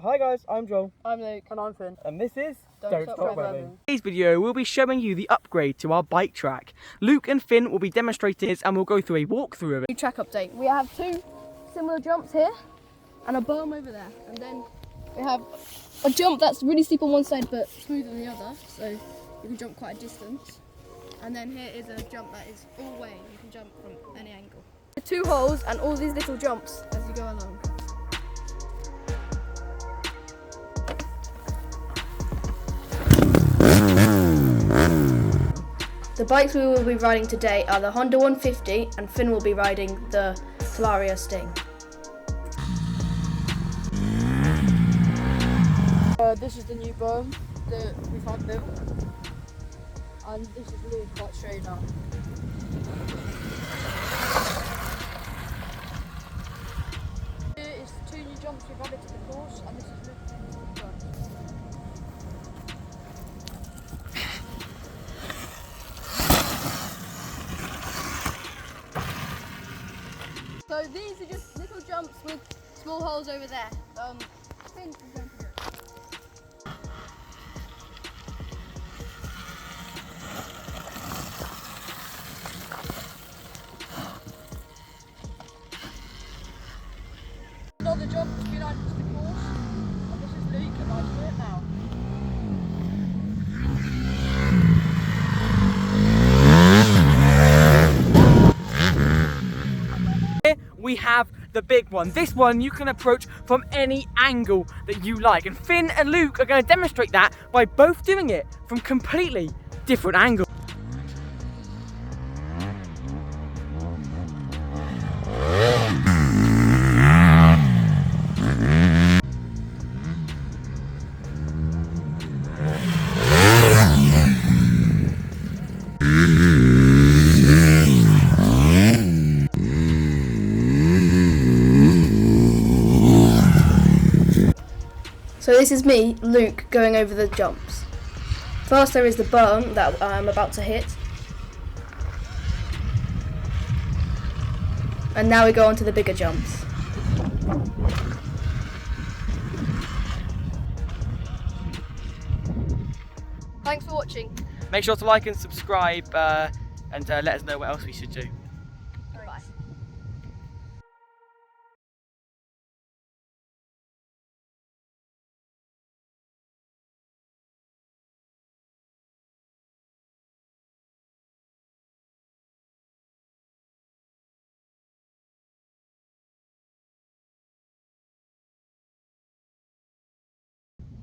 Hi guys, I'm Joel. I'm Luke. And I'm Finn. And this is Don't Stop Revving. In today's video, we'll be showing you the upgrade to our bike track. Luke and Finn will be demonstrating this and we'll go through a walkthrough of it. New track update. We have two similar jumps here and a berm over there. And then we have a jump that's really steep on one side but smooth on the other. So you can jump quite a distance. And then here is a jump that is all way. You can jump from any angle. Two holes and all these little jumps as you go along. The bikes we will be riding today are the Honda 150 and Finn will be riding the Talaria Sting. This is the new berm that we've had built, and this is really quite straight now. Here is the two new jumps we've added to the course, and this is really fun. So these are just little jumps with small holes over there. Finn is going to do it. Another jump has been added to the course, and this is Luke and I do it now. We have the big one. This one you can approach from any angle that you like. And Finn and Luke are going to demonstrate that by both doing it from completely different angles. So this is me, Luke, going over the jumps. First there is the berm that I'm about to hit. And now we go on to the bigger jumps. Thanks for watching. Make sure to like and subscribe and let us know what else we should do.